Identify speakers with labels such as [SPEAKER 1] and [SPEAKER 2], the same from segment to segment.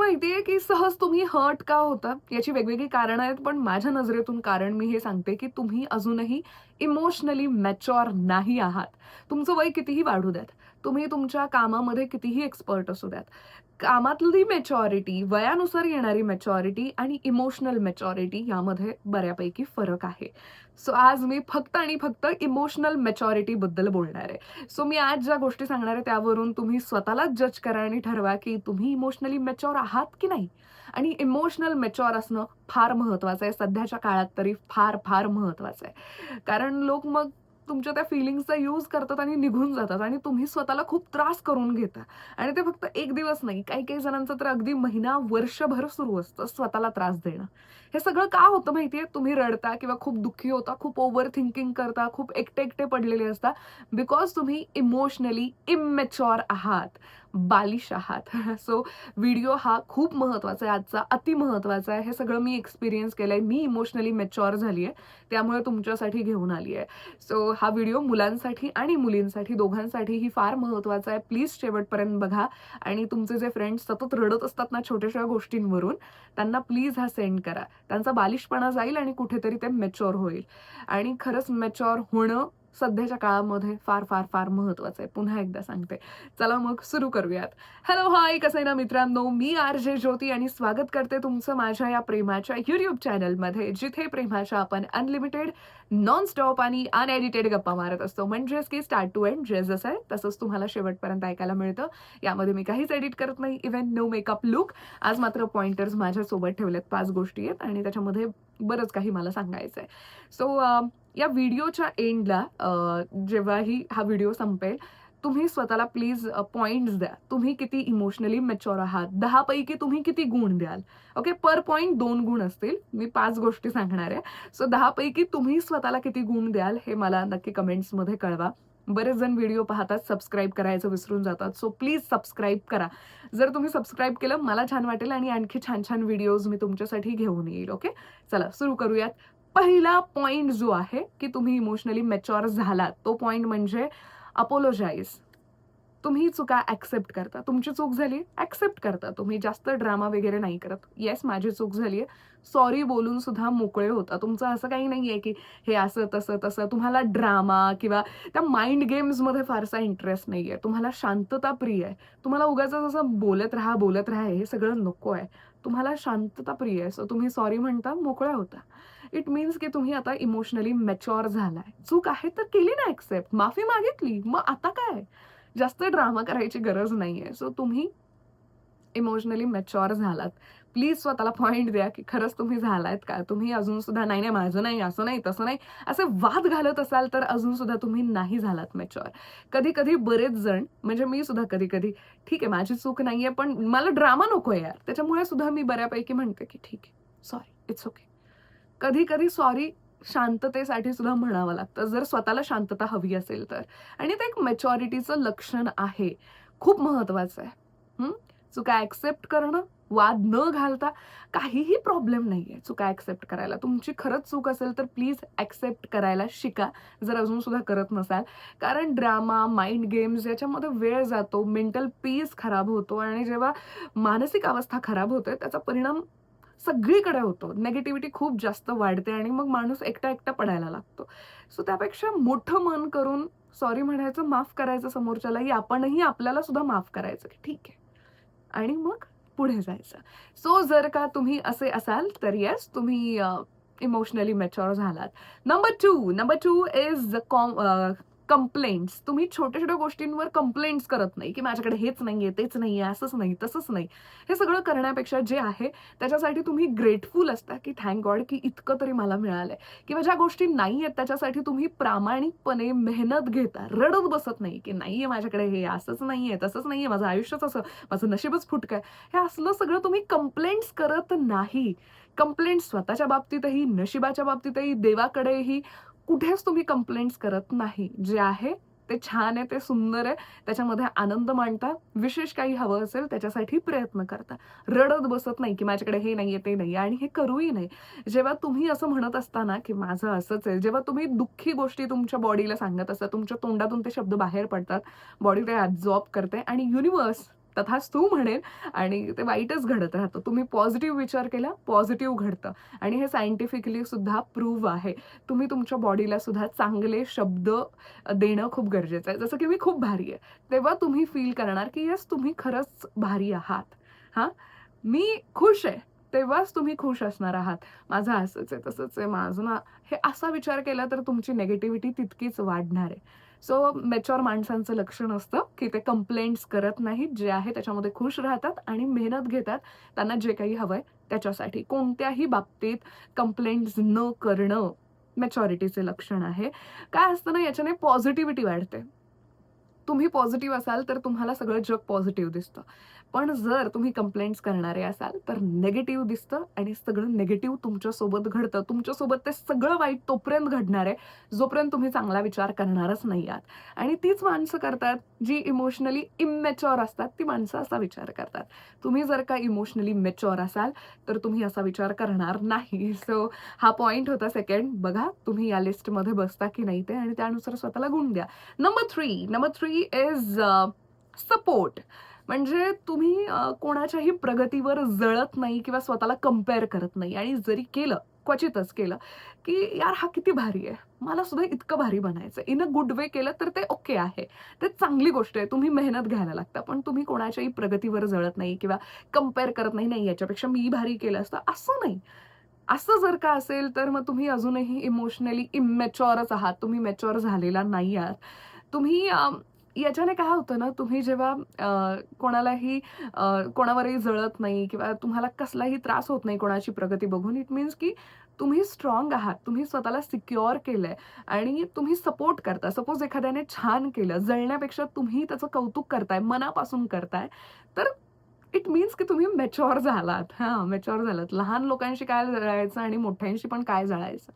[SPEAKER 1] माहितीये की सहज तुम्ही हर्ट का होता याची वेगवेगळी कारणं आहेत, पण माझ्या नजरेतून कारण मी हे सांगते की तुम्ही अजूनही इमोशनली मॅच्युअर नाही आहात. तुमचं वय कितीही वाढू द्यात, तुम्ही तुमच्या कामामध्ये कितीही एक्सपर्ट असू द्यात, कामातली मॅच्युरिटी, वयानुसार येणारी मॅच्युरिटी आणि इमोशनल मॅच्युरिटी यामध्ये बऱ्यापैकी फरक आहे. सो आज मी फक्त आणि फक्त इमोशनल मॅच्युरिटी बद्दल बोलणार आहे. सो मी आज ज्या गोष्टी सांगणार आहे त्यावरून तुम्ही स्वतःलाच जज करा आणि ठरवा की तुम्ही इमोशनली मॅच्युअर आहात की नाही. आणि इमोशनल मॅच्युअर असणं फार महत्वाचं आहे, सध्याच्या काळात तरी फार फार महत्वाचं आहे. कारण लोक मग तुमच्या त्या फीलिंग्सचा यूज करतात आणि निघून जातात आणि तुम्ही स्वतःला खूप त्रास करून घेता. आणि ते फक्त एक दिवस नाही, काही काही जणांचं तर अगदी महिना वर्षभर सुरू असतं स्वतःला त्रास देणं. हे सगळं का होतं माहितीये? तुम्ही रडता किंवा खूप दुःखी होता, खूप ओव्हर थिंकिंग करता, खूप एकटे एकटे पडलेले असता, बिकॉज तुम्ही इमोशनली इमॅच्युअर आहात, बालिश आहात. सो व्हिडिओ हा खूप महत्वाचा आहे आजचा, अति महत्वाचा आहे. हे सगळं मी एक्सपिरियन्स केलंय. मी इमोशनली मॅच्युअर झालीये, त्यामुळे तुमच्यासाठी घेऊन आली आहे. सो हा व्हिडिओ मुलांसाठी आणि मुलींसाठी दोघांसाठीही फार महत्वाचा आहे. प्लीज शेवटपर्यंत बघा आणि तुमचे जे फ्रेंड्स सतत रडत असतात ना छोट्याशा गोष्टींवरून, त्यांना प्लीज हा सेंड करा. त्यांचा बालिशपणा जाईल आणि कुठेतरी ते मॅच्युअर होईल. आणि खरंच मॅच्युअर होणं सध्याच्या काळामध्ये फार फार फार महत्वाचं आहे. पुन्हा एकदा सांगते. चला मग सुरू करूयात. हॅलो, हाय, कसं आहे ना मित्रांनो, मी आर.जे. ज्योती आणि स्वागत करते तुमचं माझ्या या प्रेमाच्या YouTube चॅनलमध्ये, जिथे प्रेमाच्या आपण अनलिमिटेड, नॉन स्टॉप आणि अनएडिटेड गप्पा मारत असतो. म्हणजेच की स्टार्ट टू एंड जे जसं आहे तसंच तुम्हाला शेवटपर्यंत ऐकायला मिळतं. यामध्ये मी काहीच एडिट करत नाही, इव्हन नो मेकअप लूक. आज मात्र पॉइंटर्स माझ्यासोबत ठेवलेत, 5 गोष्टी आहेत आणि त्याच्यामध्ये बरंच काही मला सांगायचं आहे. सो या व्हिडिओच्या एंडला जेव्हाही हा व्हिडिओ संपेल, तुम्ही स्वतःला प्लीज पॉइंट्स द्या. तुम्ही किती इमोशनली मॅच्युअर आहात. 10 पैकी तुम्ही किती गुण द्याल? ओके, पर पॉइंट 2 गुण असतील. मी 5 गोष्टी सांगणार आहे. सो 10 पैकी तुम्ही स्वतःला किती गुण द्याल हे मला नक्की कमेंट्समध्ये कळवा. बरेच जण व्हिडिओ पाहतात, सबस्क्राईब करायचं विसरून जातात. सो प्लीज सबस्क्राईब करा. जर तुम्ही सबस्क्राईब केलं मला छान वाटेल आणि आणखी छान-छान व्हिडिओज मी तुमच्यासाठी घेऊन येईल. ओके, चला सुरू करूयात. पहिला पॉइंट जो आहे की तुम्ही इमोशनली मॅच्युअर झालात, तो पॉइंट म्हणजे अपोलोजाइज. तुम्ही चुका ॲक्सेप्ट करता. तुमची चूक झाली, ॲक्सेप्ट करता. तुम्ही जास्त ड्रामा वगैरे नाही करत. येस, माझी चूक झालीये. सॉरी बोलून सुद्धा मोकळे होता. तुमचं असं काही नाहीये की हे असं, तसं, तसं. तुम्हाला ड्रामा किंवा त्या माइंड गेम्समध्ये फारसा इंटरेस्ट नाहीये. तुम्हाला शांतता प्रिय आहे. तुम्हाला उगाचच असं बोलत राहा, हे सगळं नको आहे. तुम्हाला शांतता प्रिय आहे. सो तुम्ही सॉरी म्हणता, मोकळ्या होता. इट मीन्स की तुम्ही आता इमोशनली मॅच्युअर झालाय. चूक आहे तर केली ना ॲक्सेप्ट. माफी मागितली. मग आता काय? जास्त ड्रामा करायची गरज नाहीये. सो तुम्ही इमोशनली मॅच्युअर झालात. प्लीज स्वतःला पॉइंट द्या, की खरंच तुम्ही झालात का? तुम्ही अजून सुद्धा नाही, नाही माझं नाही, असं नाही, तसं नाही, असे वाद घालत असाल तर अजून सुद्धा तुम्ही नाही झालात मॅच्युअर. कधी-कधी बरेच जण म्हणजे मी सुद्धा कधी-कधी ठीक आहे माझी चूक नाहीये, पण मला ड्रामा नकोय यार. त्याच्यामुळे सुद्धा मी बऱ्यापैकी म्हणते, की ठीक आहे, सॉरी, इट्स ओके. कधी-कधी सॉरी शांततेसाठी सुद्धा म्हणावं लागतं, जर स्वतःला शांतता हवी असेल तर. आणि ते एक मॅच्युरिटीचं लक्षण आहे. खूप महत्वाचं आहे. चुका ॲक्सेप्ट करणं, वाद न घालता काहीही प्रॉब्लेम नाहीये चुका ॲक्सेप्ट करायला. तुमची खरंच चूक असेल तर प्लीज ॲक्सेप्ट करायला शिका, जर अजून सुद्धा करत नसाल. कारण ड्रामा, माइंड गेम्स याच्यामध्ये वेळ जातो, मेंटल पीस खराब होतो आणि जेव्हा मानसिक अवस्था खराब होते त्याचा परिणाम सगळीकडे होतो. निगेटिव्हिटी खूप जास्त वाढते आणि मग माणूस एकटा-एकटा पडायला लागतो. सो त्यापेक्षा मोठं मन करून सॉरी म्हणायचं, माफ करायचं समोरच्यालाही, आपणही आपल्याला सुद्धा माफ करायचं, की ठीक आहे. आणि मग पुढे जायचं. सो जर का तुम्ही असे असाल तर येस तुम्ही इमोशनली मॅच्युअर झालात. Number 2 is complaints. तुम्ही छोट्या-छोट्या गोष्टींवर कंप्लेंट्स करत नाही, की माझ्याकडे हेच नाहीये, तेच नाहीये, असंच नाही, तसंच नाही. हे सगळं करण्यापेक्षा जे आहे त्याच्यासाठी तुम्ही ग्रेटफुल असता, की थँक गॉड की इतकं तरी मला मिळालंय. किंवा ज्या गोष्टी नाहीयेत त्याच्यासाठी तुम्ही प्रामाणिकपणे मेहनत घेता. रडत बसत नाही, की नाहीये माझ्याकडे हे, असंच नाहीये, तसंच नाहीये, माझं आयुष्यच असं, माझं नशीबच फुटकं आहे. हे असलं सगळं तुम्ही कंप्लेंट्स करत नाही. कंप्लेंट्स स्वतःच्या बाबतीतही, नशिबाच्या बाबतीतही, देवाकडेही कुठेच तुम्ही कंप्लेंट्स करत नाही. जे आहे ते छान आहे, ते सुंदर आहे. त्याच्यामध्ये आनंद मानता. विशेष काही हवं असेल त्याच्यासाठी प्रयत्न करता. रडत बसत नाही, की माझ्याकडे हे नाहीये, ते नाहीये आणि हे करूही नाही. जेव्हा तुम्ही असं म्हणत असता ना, की माझं असंच आहे. जेव्हा तुम्ही दुःखी गोष्टी तुमच्या बॉडीला सांगत असता, तुमच्या तोंडातून ते शब्द बाहेर पडतात. बॉडी ते ॲब्झॉर्ब करते आणि युनिव्हर्स तथास्तु म्हणेन. आणि ते वाईटच घडत राहतं. तुम्ही पॉझिटिव्ह विचार केला, पॉझिटिव्ह घडतं. आणि हे सायंटिफिकली सुद्धा प्रूव्ह आहे. तुम्ही तुमच्या बॉडीला सुद्धा चांगले शब्द देणं खूप गरजेचं आहे. जसं की मी खूप भारी आहे. तेव्हा तुम्ही फील करणार की येस तुम्ही खरंच भारी आहात. हां, मी खुश आहे. तेव्हाच तुम्ही खुश असणार आहात. माझं असंच आहे, तसंच आहे, माझं ना हे असा विचार केला तर तुमची निगेटिव्हिटी तितकीच वाढणार आहे. सो मॅच्युअर माणसांचं लक्षण असतं, की ते कंप्लेंट्स करत नाहीत. जे आहे त्याच्यामध्ये खुश राहतात आणि मेहनत घेतात त्यांना जे काही हवंय त्याच्यासाठी. कोणत्याही बाबतीत कंप्लेंट्स न करणं मॅच्युरिटीचे लक्षण आहे. काय असतं ना याच्याने पॉझिटिव्हिटी वाढते. तुम्ही पॉझिटिव्ह असाल तर तुम्हाला सगळं जग पॉझिटिव्ह दिसतं. पण जर तुम्ही कंप्लेंट्स करणारे असाल तर निगेटिव्ह दिसतं आणि सगळं निगेटिव्ह तुमच्यासोबत घडतं. तुमच्यासोबत ते सगळं वाईट तोपर्यंत घडणार आहे, जोपर्यंत तुम्ही चांगला विचार करणारच नाही आहात. आणि तीच माणसं करतात जी इमोशनली इमॅच्युअर असतात. ती माणसं असा विचार करतात. तुम्ही जर का इमोशनली मॅच्युअर असाल तर तुम्ही असा विचार करणार नाही. सो हा पॉइंट होता सेकंड. बघा तुम्ही या लिस्टमध्ये बसता की नाही ते आणि त्यानुसार स्वतःला गुण द्या. Number 3 is support. म्हणजे तुम्ही कोणाच्याही प्रगतीवर जळत नाही किंवा स्वतःला कंपेअर करत नाही. आणि जरी केलं, क्वचितच केलं, की यार हा किती भारी आहे. मला सुद्धा इतकं भारी बनायचं. इन अ गुड वे केलं तर ते ओके आहे. ते चांगली गोष्ट आहे. तुम्ही मेहनत घ्यायला लागता. पण तुम्ही कोणाच्याही प्रगतीवर जळत नाही किंवा कंपेअर करत नाही. नाही याच्यापेक्षा मी भारी केलं असतं, असं नाही. असं जर का असेल तर मग तुम्ही अजूनही इमोशनली इमॅच्युअरच आहात. तुम्ही मॅच्युअर झालेला नाही आहात. तुम्ही याच्याने काय होतं ना, तुम्ही जेव्हा कोणालाही कोणावरही जळत नाही किंवा तुम्हाला कसलाही त्रास होत नाही कोणाची प्रगती बघून, इट मीन्स की तुम्ही स्ट्राँग आहात. तुम्ही स्वतःला सिक्युअर केलंय आणि तुम्ही सपोर्ट करता. सपोज एखाद्याने छान केलं, जळण्यापेक्षा तुम्ही त्याचं कौतुक करताय, मनापासून करताय, तर इट मीन्स की तुम्ही मॅच्युअर झालात. हां, मॅच्युअर झालात. लहान लोकांशी काय जळायचं आणि मोठ्यांशी पण काय जळायचं.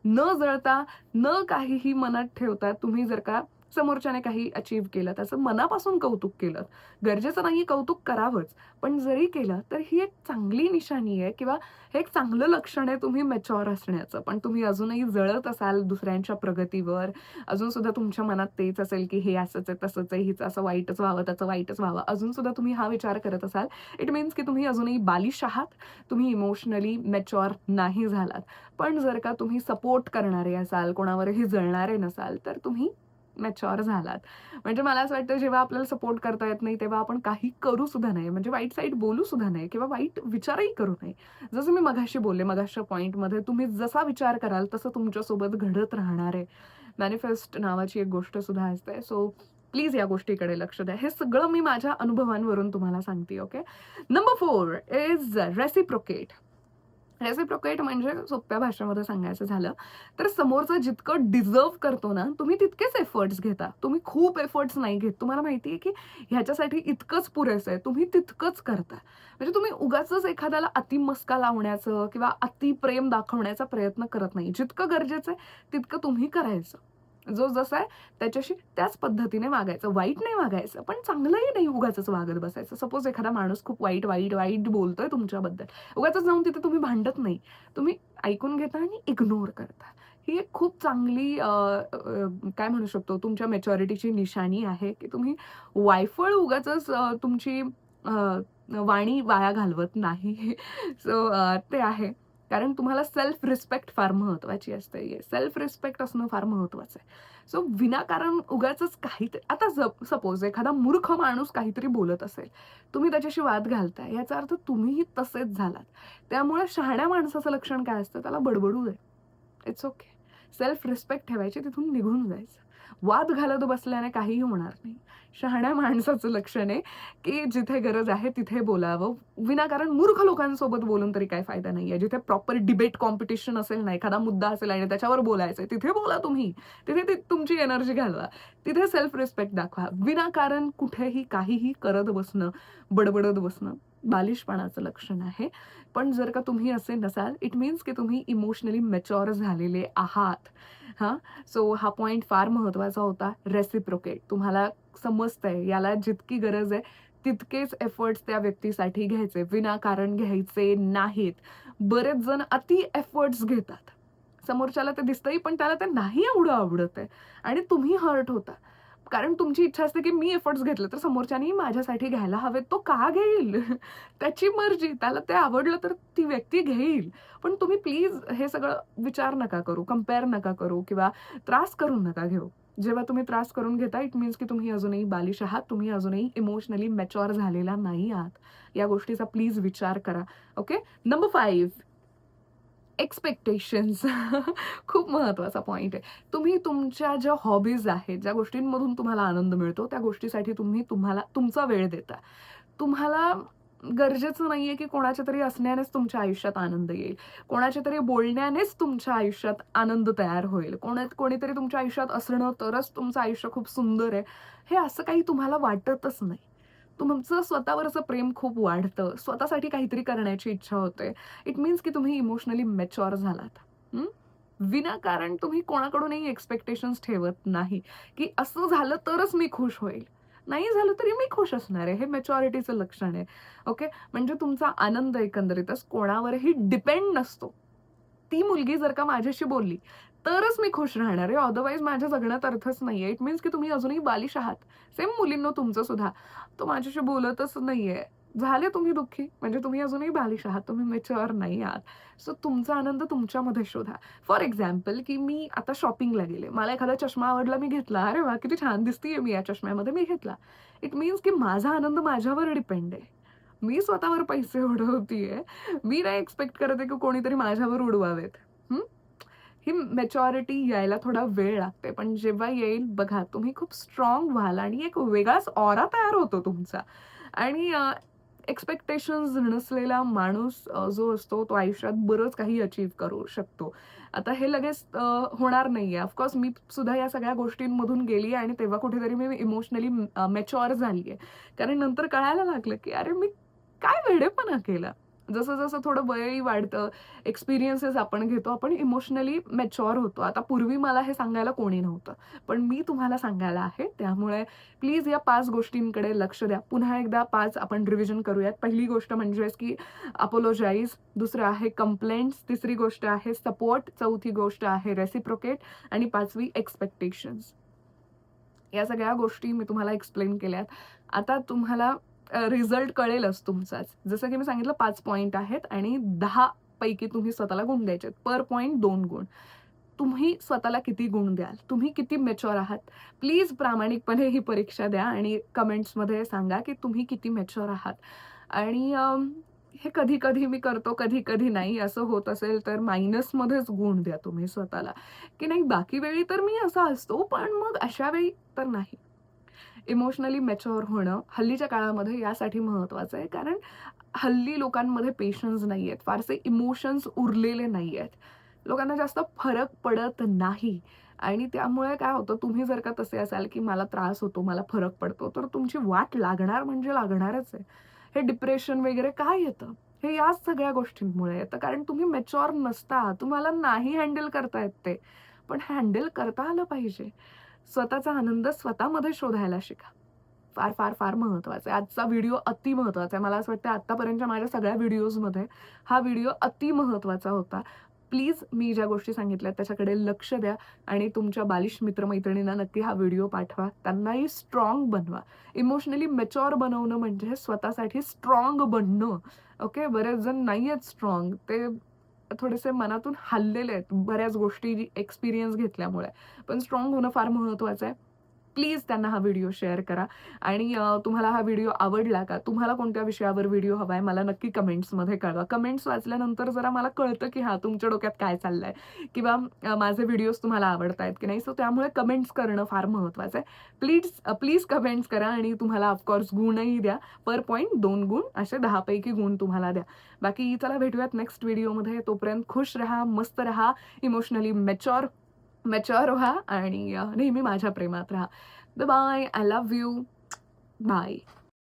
[SPEAKER 1] न जळता, न काहीही मनात ठेवता तुम्ही जर का समोरच्याने काही अचीव्ह केलं, त्याचं मनापासून कौतुक केलं. गरजेचं नाहीये कौतुक करावंच, पण जरी केलं तर ही एक चांगली निशाणी आहे किंवा हे एक चांगलं लक्षण आहे तुम्ही मॅच्युअर असण्याचं. पण तुम्ही अजूनही जळत असाल दुसऱ्यांच्या प्रगतीवर, अजून सुद्धा तुमच्या मनात तेच असेल की हे असंच आहे, तसंच आहे, हिचं असं वाईटच व्हावं, त्याचं वाईटच व्हावं. अजून सुद्धा तुम्ही हा विचार करत असाल, इट मीन्स की तुम्ही अजूनही बालिश आहात. तुम्ही इमोशनली मॅच्युअर नाही झालात. पण जर का तुम्ही सपोर्ट करणारे असाल, कोणावरही जळणारे नसाल, तर तुम्ही मॅच्युअर झालात. म्हणजे मला असं वाटतं जेव्हा आपल्याला सपोर्ट करता येत नाही, तेव्हा आपण काही करू सुद्धा नाही. म्हणजे वाईट साईड बोलू सुद्धा नाही किंवा वाईट विचारही करू नये. जसं मी मगाशी बोलले, मगासच्या पॉइंटमध्ये तुम्ही जसा विचार कराल तसं तुमच्यासोबत घडत राहणार आहे. मॅनिफेस्ट नावाची एक गोष्ट सुद्धा असते. सो प्लीज या गोष्टीकडे लक्ष द्या. हे सगळं मी माझ्या अनुभवांवरून तुम्हाला सांगते, okay. Number 4 is reciprocate. Reciprocate म्हणजे सोप्या भाषेमध्ये सांगायचं झालं, तर समोरचा जितकं डिझर्व्ह करतो ना, तुम्ही तितकेच एफर्ट्स घेता. तुम्ही खूप एफर्ट्स नाही घेत. तुम्हाला माहिती आहे, की ह्याच्यासाठी इतकंच पुरेसं आहे. तुम्ही तितकंच करता. म्हणजे तुम्ही उगाचच एखाद्याला अतिमस्का लावण्याचं किंवा अतिप्रेम दाखवण्याचा प्रयत्न करत नाही. जितकं गरजेचं आहे, तितकं तुम्ही करायचं. जो जसा आहे त्याच्याशी त्याच पद्धतीने वागायचं. वाईट नाही वागायचं, पण चांगलंही नाही उगाचच वागत बसायचं. सपोज एखादा माणूस खूप वाईट बोलतोय तुमच्याबद्दल. उगाचच जाऊन तिथे तुम्ही भांडत नाही. तुम्ही ऐकून घेता आणि इग्नोर करता. ही एक खूप चांगली काय म्हणू शकतो तुमच्या मॅच्युरिटीची निशाणी आहे, की तुम्ही वायफळ उगाचच तुमची वाणी वाया घालवत नाही. सो ते आहे. कारण तुम्हाला सेल्फ रिस्पेक्ट फार महत्वाची असते. सेल्फ रिस्पेक्ट असणं फार महत्वाचं आहे. सो विनाकारण उगाचच काहीतरी आता सपोज एखादा मूर्ख माणूस काहीतरी बोलत असेल, तुम्ही त्याच्याशी वाद घालताय, याचा अर्थ तुम्हीही तसेच झालात. त्यामुळे शहाण्या माणसाचं लक्षण काय असतं, त्याला बडबडू दे. It's okay. सेल्फ रिस्पेक्ट ठेवायची, तिथून निघून जायचं. वाद घालत बसल्याने काहीही होणार नाही. शहाण्या माणसाचं लक्षण आहे, की जिथे गरज आहे तिथे बोलावं. विनाकारण मूर्ख लोकांसोबत बोलून तरी काही फायदा नाहीये. जिथे प्रॉपर डिबेट कॉम्पिटिशन असेल ना, एखादा मुद्दा असेल आणि त्याच्यावर बोलायचंय, तिथे बोला तुम्ही. तिथे तुमची एनर्जी घालवा. तिथे सेल्फ रिस्पेक्ट दाखवा. विनाकारण कुठेही काहीही करत बसणं, बडबडत बसणं, बालिशपणाचं लक्षण आहे. पण जर का तुम्ही असे नसाल, इट मीन्स की तुम्ही इमोशनली मॅच्युअर झालेले आहात. हां, सो हा पॉइंट फार महत्वाचा होता. रेसिप्रोकेट. तुम्हाला समजतंय याला जितकी गरज आहे, तितकेच एफर्ट्स त्या व्यक्तीसाठी घ्यायचे. विनाकारण घ्यायचे नाहीत. बरेच जण अति एफर्ट्स घेतात. समोरच्याला ते दिसतंही, पण त्याला ते नाही एवढं आवडत आहे आणि तुम्ही हर्ट होता. कारण तुमची इच्छा असते की मी एफर्ट्स घेतले तर समोरच्यानी माझ्यासाठी घ्यायला हवेत. तो का घेईल? त्याची मर्जी. त्याला ते आवडलं तर ती व्यक्ती घेईल. पण तुम्ही प्लीज हे सगळं विचार नका करू, कंपेअर नका करू किंवा त्रास करून नका घेऊ. जेव्हा तुम्ही त्रास करून घेता इट मीन्स की तुम्ही अजूनही बालिश आहात. तुम्ही अजूनही इमोशनली मॅच्युअर झालेला नाही आहात. या गोष्टीचा प्लीज विचार करा. ओके. Number 5 expectations. खूप महत्वाचा पॉइंट आहे. तुम्ही तुमच्या ज्या हॉबीज आहेत, ज्या गोष्टींमधून तुम्हाला आनंद मिळतो, त्या गोष्टीसाठी तुम्ही तुमचा वेळ देता. तुम्हाला गरजेचं नाहीये की कोणाच्या तरी असण्यानेच तुमच्या आयुष्यात आनंद येईल. कोणाच्या तरी बोलण्यानेच तुमच्या आयुष्यात आनंद तयार होईल. कोणीतरी तुमच्या आयुष्यात असणं तरच तुमचं आयुष्य खूप सुंदर आहे. हे असं काही तुम्हाला वाटतच नाही. तुमचं स्वतःवरचं प्रेम खूप वाढतं. स्वतःसाठी काहीतरी करण्याची इच्छा होते. इट मीन्स की तुम्ही इमोशनली मॅच्युअर झालात. हं? विनाकारण तुम्ही कोणाकडूनही एक्स्पेक्टेशन्स ठेवत नाही, की असं झालं तरच मी खुश होईल. नाही झालं तरी मी खुश असणार आहे. हे मॅच्युरिटीचं लक्षण आहे. ओके. म्हणजे तुमचा आनंद एकंदरीतच कोणावरही डिपेंड नसतो. ती मुलगी जर का माझ्याशी बोलली, तरच मी खुश राहणार आहे. अदरवाईज माझ्या जगण्यात अर्थच नाहीये. इट मीन्स की तुम्ही अजूनही बालिश आहात. सेम मुलींनो तुमचं सुद्धा. तो माझ्याशी बोलतच नाहीये. झाले तुम्ही दुःखी, म्हणजे तुम्ही अजूनही बालिश आहात. तुम्ही मॅच्युअर नाही आहात. सो तुमचा आनंद तुमच्यामध्ये शोधा. फॉर एक्झाम्पल की मी आता शॉपिंगला गेले. मला एखादा चष्मा आवडला, मी घेतला. अरे वाह! किती छान दिसतीये मी या चष्म्यामध्ये, मी घेतला. इट मीन्स की माझा आनंद माझ्यावर डिपेंड आहे. मी स्वतःवर पैसे उडवतीये. मी नाही एक्स्पेक्ट करत आहे की कोणीतरी माझ्यावर उडवावेत. हं? ही मॅच्युरिटी यायला थोडा वेळ लागते. पण जेव्हा येईल बघा, तुम्ही खूप स्ट्राँग व्हाल आणि एक वेगळाच ऑरा तयार होतो तुमचा. आणि एक्स्पेक्टेशन्स नसलेला माणूस जो असतो तो आयुष्यात बरंच काही अचीव्ह करू शकतो. आता हे लगेच होणार नाहीये. ऑफकोर्स मी सुद्धा या सगळ्या गोष्टींमधून गेली आणि तेव्हा कुठेतरी मी इमोशनली मॅच्युअर झालीये. कारण नंतर कळायला लागलं, की अरे मी काय वेडेपणा केला. जसं-जसं थोडं वयही वाढतं, एक्सपिरियन्सेस आपण घेतो, आपण इमोशनली मॅच्युअर होतो. आता पूर्वी मला हे सांगायला कोणी नव्हतं. पण मी तुम्हाला सांगायला आहे. त्यामुळे प्लीज या 5 गोष्टींकडे लक्ष द्या. पुन्हा एकदा 5 आपण रिव्हिजन करूयात. पहिली गोष्ट म्हणजे की अपोलोजाइज, दुसरं आहे कंप्लेंट्स, तिसरी गोष्ट आहे सपोर्ट, चौथी गोष्ट आहे रेसिप्रोकेट आणि 5वी एक्स्पेक्टेशन्स. या सगळ्या गोष्टी मी तुम्हाला एक्सप्लेन केल्यात. आता तुम्हाला रिझल्ट कळेलच तुमचाच. जसं की मी सांगितलं 5 पॉइंट आहेत आणि 10 पैकी तुम्ही स्वतःला गुण द्यायचे आहेत. पर पॉइंट 2 गुण. तुम्ही स्वतःला किती गुण द्याल? तुम्ही किती मॅच्युअर आहात? प्लीज प्रामाणिकपणे ही परीक्षा द्या आणि कमेंट्समध्ये सांगा की तुम्ही किती मॅच्युअर आहात. आणि हे कधी-कधी मी करतो, कधी-कधी नाही. असं होत असेल तर मायनसमध्येच गुण द्या तुम्ही स्वतःला, की नाही बाकी वेळी तर मी असा असतो, पण मग अशा वेळी तर नाही. इमोशनली मॅच्युअर होणं हल्लीच्या काळामध्ये यासाठी महत्वाचं आहे, कारण हल्ली लोकांमध्ये पेशन्स नाहीयेत. फारसे इमोशन्स उरलेले नाहीयेत. लोकांना जास्त फरक पडत नाही आणि त्यामुळे काय होतं, तुम्ही जर का तसे असाल, की मला त्रास होतो, मला फरक पडतो, तर तुमची वाट लागणार म्हणजे लागणारच आहे. हे डिप्रेशन वगैरे का येतं? हे याच सगळ्या गोष्टींमुळे येतं. कारण तुम्ही मॅच्युअर नसता. तुम्हाला नाही हँडल करता येत ते. पण हँडल करता आलं पाहिजे. स्वतःचा आनंद स्वतःमध्ये शोधायला शिका. फार, फार, फार महत्वाचं आहे. आजचा व्हिडिओ अति महत्वाचा आहे. मला असं वाटतं आत्तापर्यंतच्या माझ्या सगळ्या व्हिडिओजमध्ये हा व्हिडिओ अति महत्वाचा होता. प्लीज मी ज्या गोष्टी सांगितल्यात त्याच्याकडे लक्ष द्या आणि तुमच्या बालिश मित्र-मैत्रिणींना नक्की हा व्हिडिओ पाठवा. त्यांनाही स्ट्राँग बनवा. इमोशनली मॅच्युअर बनवणं म्हणजे स्वतःसाठी स्ट्राँग बनणं. ओके. बरेच जण नाहीयेत स्ट्राँग. ते थोडेसे मनातून हललेले आहेत बऱ्याच गोष्टी एक्सपिरियन्स घेतल्यामुळे. पण स्ट्राँग होणं फार महत्वाचं आहे. प्लीज त्यांना हा व्हिडिओ शेअर करा आणि तुम्हाला हा व्हिडिओ आवडला का? तुम्हाला कोणत्या विषयावर व्हिडिओ हवाय मला नक्की कमेंट्समध्ये कळवा. कमेंट्स वाचल्यानंतर जरा मला कळतं, की हां, तुमच्या डोक्यात काय चाललंय किंवा माझे व्हिडिओज तुम्हाला आवडतायत की नाही. सो त्यामुळे कमेंट्स करणं फार महत्वाचं आहे. प्लीज कमेंट्स करा आणि तुम्हाला ऑफकोर्स गुणही द्या. पर पॉइंट 2 गुण असे 10 पैकी गुण तुम्हाला द्या. बाकी चला भेटूयात नेक्स्ट व्हिडिओमध्ये. तोपर्यंत खुश रहा, मस्त रहा, इमोशनली मॅच्युअर व्हा आणि नेहमी माझ्या प्रेमात राहा. Bye. I love you. Bye.